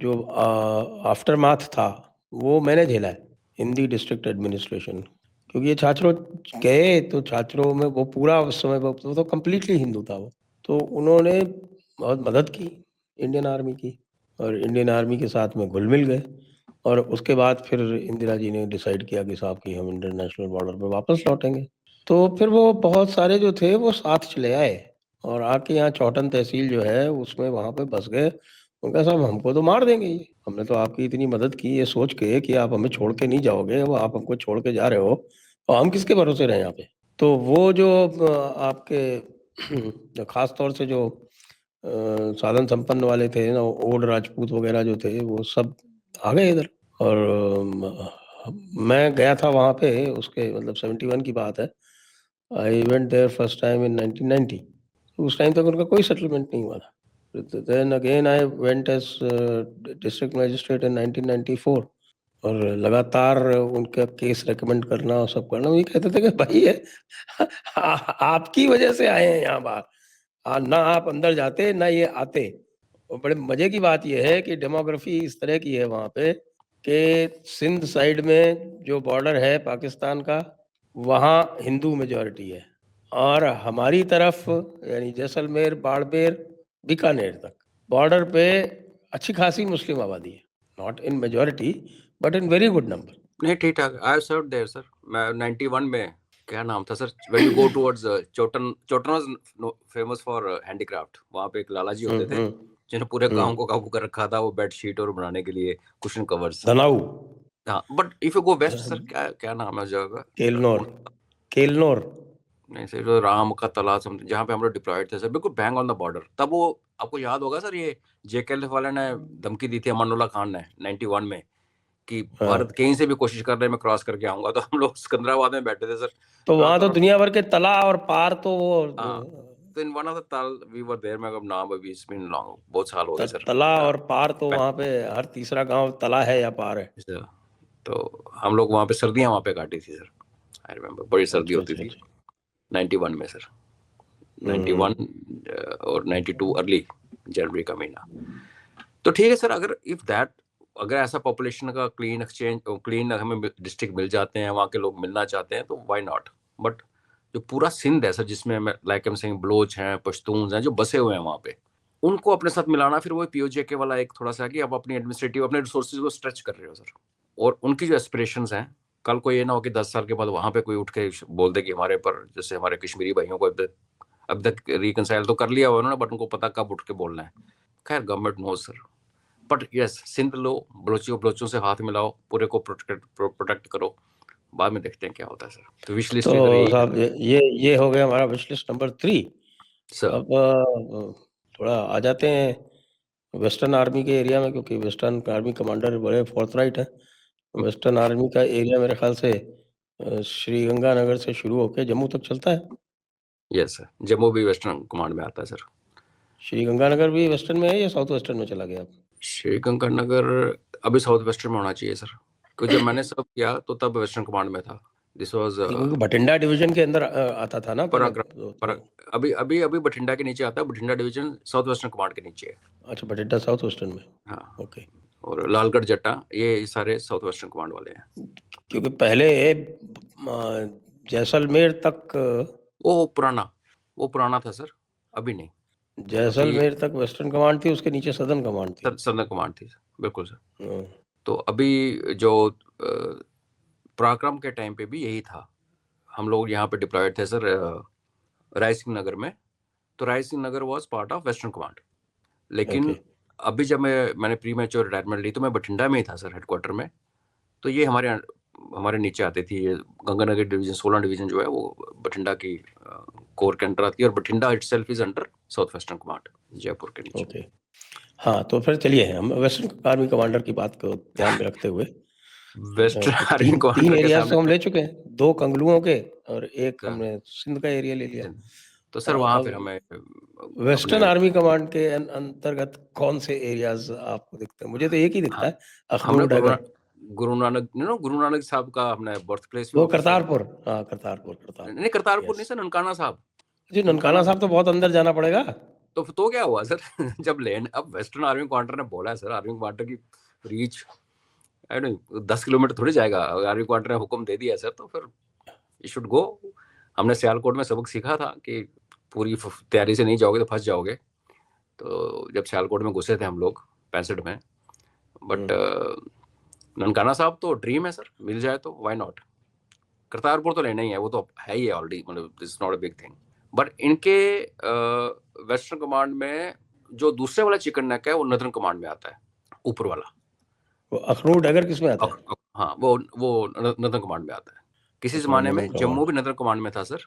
जो आफ्टर माथ था वो मैंने झेला है इन दी डिस्ट्रिक्ट एडमिनिस्ट्रेशन, क्योंकि ये छात्रों गए तो छात्रों में वो पूरा उस समय वो तो कम्प्लीटली हिंदू था वो, तो उन्होंने बहुत मदद की इंडियन आर्मी की, और इंडियन आर्मी के साथ में घुल मिल गए। और उसके बाद फिर इंदिरा जी ने डिसाइड किया कि साहब कि हम इंटरनेशनल बॉर्डर पे वापस लौटेंगे, तो फिर वो बहुत सारे जो थे वो साथ चले आए और आके यहाँ चौटन तहसील जो है उसमें वहाँ पे बस गए। उनका साहब हमको तो मार देंगे ये, हमने तो आपकी इतनी मदद की ये सोच के कि आप हमें छोड़ के नहीं जाओगे, वो आप हमको छोड़ के जा रहे हो और हम किसके भरोसे रहे यहाँ पे। तो वो जो आपके खास तौर से जो साधन संपन्न वाले थे ना, ओड राजपूत वगैरह जो थे वो सब आ गए इधर। और मैं गया था वहाँ पे, उसके मतलब 71 की बात है। I went there first time in 1990। उस टाइम तक उनका कोई सेटलमेंट नहीं हुआ था। Then again I went as district magistrate in 1994, और लगातार उनका केस रेकमेंड करना और सब करना। ये कहते थे कि भाई ये आपकी वजह से आए हैं यहाँ बाहर, ना आप अंदर जाते ना ये आते। और बड़े मजे की बात यह है कि डेमोग्राफी इस तरह की है वहाँ पे कि सिंध साइड में जो बॉर्डर है पाकिस्तान का, वहाँ हिंदू मेजॉरिटी है, और हमारी तरफ यानी जैसलमेर, बाड़मेर, बीकानेर तक बॉर्डर पे अच्छी खासी मुस्लिम आबादी है, not in majority but in very good number. नहीं, ठीक ठाक। I have served there sir. मैं 91 में, क्या नाम था sir, when you go towards Chotan, Chotan was famous for handicraft. वहाँ पे एक लाला जी होते थे जिन्होंने पूरे गांव को काबू कर रखा था, वो बेडशीट और बनाने के लिए कुशन कवर्स। धनाऊ। हाँ, but if you go west sir, क्या क्या नाम है उस जगह का? केलनौर। केलनौर नहीं सर, जो राम का तला जहाँ पे हम लोग डिप्लॉयड थे सर, बिल्कुल बैंग ऑन द बॉर्डर। तब वो आपको याद होगा सर, ये जेकेएलएफ वाले ने धमकी दी थी अमानुल्लाह खान ने 91 में कि भारत कहीं से भी कोशिश कर रहे मैं क्रॉस करके आऊंगा। तो हम लोग सिकंदराबाद में बैठे थे सर। तो वहां तो दुनिया भर के तला और पार तो वो तो इन वन ऑफ द तल वी वर देयर। मैं अब नाम अभी इट्स बीन लॉन्ग, बहुत साल हो गए सर। तला और पार तो वहां पे हर तीसरा गांव तला है या पार है। तो हम लोग वहां पे सर्दियां वहां पे काटी थी सर। आई रिमेम्बर, बड़ी सर्दी होती थी 91 में सर। 91 और 92 अर्ली जनवरी का महीना। तो ठीक है सर, अगर ऐसा पॉपुलेशन का क्लीन एक्सचेंज, क्लीन हमें डिस्ट्रिक्ट मिल जाते हैं, वहाँ के लोग मिलना चाहते हैं, तो व्हाई नॉट। बट जो पूरा सिंध है सर, जिसमें लाइक हम सेइंग बलोच हैं, पश्तून हैं, जो बसे हुए हैं वहाँ पे, उनको अपने साथ मिलाना, फिर वो पीओजेके वाला एक थोड़ा सा कि आप अपनी एडमिनिस्ट्रेटिव अपने रिसोर्सेज को स्ट्रेच कर रहे हो सर। और उन्की जो एस्पिरेशंस हैं, कल को ये ना हो कि 10 साल के बाद वहाँ पे कोई उठ के बोल दे कि हमारे पर, जैसे हमारे कश्मीरी भाइयों को अब तक रिकनसाइल तो कर लिया हुआ उन्होंने, बट उनको पता कब उठ के बोलना है। खैर, government no sir. But yes, Sindh लो, बलोचों से हाथ मिलाओ, पूरे को प्रोटेक्ट करो, बाद में देखते हैं क्या होता है सर। तो विश लिस्ट तो साहब ये हो गया हमारा विश लिस्ट नंबर 3 सर। अब थोड़ा आ जाते हैं वेस्टर्न आर्मी के एरिया में, क्योंकि वेस्टर्न आर्मी कमांडर बड़े फोर्थराइट है। वेस्टर्न आर्मी का एरिया मेरे ख्याल से श्री गंगानगर से शुरू होकर जम्मू तक चलता है। यस सर, जम्मू भी वेस्टर्न कमांड में आता है सर। श्री गंगानगर भी वेस्टर्न में है या साउथ वेस्टर्न में चला गया? श्री गंगानगर अभी साउथ वेस्टर्न में होना चाहिए सर, क्योंकि जब मैंने सब किया तो तब वेस्टर्न कमांड में था। दिस वाज बठिंडा डिवीजन के अंदर आता था ना पहले। अभी बठिंडा के नीचे आता है। Bathinda division south western command के नीचे है। अच्छा, बठिंडा साउथ वेस्टर्न में। हाँ, ओके। और लालगढ़ जट्टा, ये सारे साउथ वेस्टर्न कमांड वाले हैं। क्योंकि पहले जैसलमेर तक वो पुराना था सर, अभी नहीं। जैसलमेर तक वेस्टर्न कमांड थी, उसके नीचे सदर्न कमांड थी। सदर्न कमांड थी, बिल्कुल सर। तो अभी जो पराक्रम के टाइम पे भी यही था। हम लोग यहाँ पे डिप्लॉयड थे सर राय सिंह नगर में। तो Rai Singh Nagar was part of western command. लेकिन अभी जब मैंने प्री मैच्योर रिटायरमेंट ली तो मैं बठिंडा में ही था सर, हेडक्वार्टर में। तो ये हमारे नीचे आती थी। ये गंगानगर डिवीजन 16 डिवीजन जो है वो बठिंडा की कोर के अंडर आती है, और Bathinda itself is under south western command, Jaipur के नीचे। ओके। हाँ, तो फिर चलिए हम वेस्टर्न आर्मी कमांडर की बात को ध्यान में रखते हुए वेस्टर्न आर्मी तीन एरियाज तो हम ले चुके हैं, 2 कंगलुओं के और एक हमने सिंध का एरिया ले लिया। तो सर वहाँ फिर हमें वेस्टर्न आर्मी कमांड के अंतर्गत कौन से एरियाज आपको दिखते हैं? मुझे तो एक ही दिखता है, अखनूर डगर। गुरु नानक साहब का हमने बर्थ प्लेस वो करतारपुर। हाँ, करतारपुर नहीं, करतारपुर नहीं सर, ननकाना साहब। जी, ननकाना साहब तो बहुत अंदर जाना पड़ेगा। तो क्या हुआ सर जब लैंड, अब वेस्टर्न आर्मी कमांडर ने बोला है सर, आर्मी कमांडर की रीच आई डोंट 10 किलोमीटर थोड़ी जाएगा, आर्मी कमांडर ने हुक्म दे दिया सर तो फिर यू शुड गो। हमने सियालकोट में सबक सीखा था कि पूरी तैयारी से नहीं जाओगे तो फंस जाओगे। तो जब सियालकोट में घुसे थे हम लोग 65 में, बट ननकाना साहब तो ड्रीम है सर, मिल जाए तो व्हाई नॉट। करतारपुर तो लेना ही है, वो तो है ही है ऑलरेडी, मतलब this not a big thing. But इनके वेस्टर्न कमांड में जो दूसरे वाला चिकन नेक है वो नदर्न कमांड में आता है, ऊपर वाला। वो अखनूर डैगर किस में आता है? हाँ वो नदर्न कमांड में आता है। किसी अच्छा, जमाने में नदर्न जम्मू कमांड। भी नदर्न कमांड में था सर,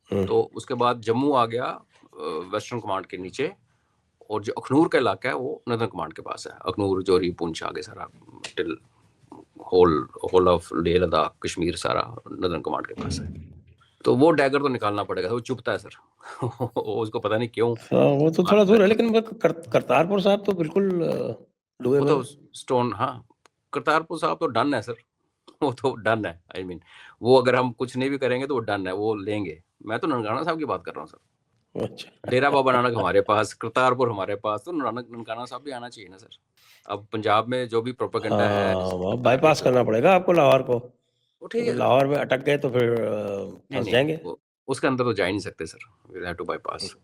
तो उसके बाद जम्मू आ गया वेस्टर्न कमांड के नीचे, और जो अखनूर का इलाका है वो नदर्न कमांड के पास है। अखनूर, जोरी, पुंछ आगे सारा till whole of Leh Ladakh Kashmir सारा नदर्न कमांड के पास है। तो वो डैगर तो निकालना पड़ेगा, वो चुभता है सर उसको पता नहीं क्यों। हाँ, वो तो थोड़ा दूर है, लेकिन करतारपुर साहब तो बिल्कुल वो डूएबल तो है। स्टोन, हाँ करतारपुर साहब तो डन है सर वो तो डन है। आई मीन वो अगर हम कुछ नहीं भी करेंगे तो वो डन है, वो लेंगे। मैं तो ननकाना साहब की बात कर रहा हूँ सर। अच्छा। डेरा बाबा नानक हमारे पास, करतारपुर हमारे पास, तो ननकाना साहब भी आना चाहिए ना सर। अब पंजाब में जो भी प्रोपेगेंडा है हाँ, वहाँ सरकार के बाईपास करना पड़ेगा आपको लाहौर को। वो ठीक अगर है। लाहौर में अटक गए तो फिर नहीं फंस नहीं जाएंगे। वो उसके अंदर तो जा ही नहीं सकते sir, we have to bypass.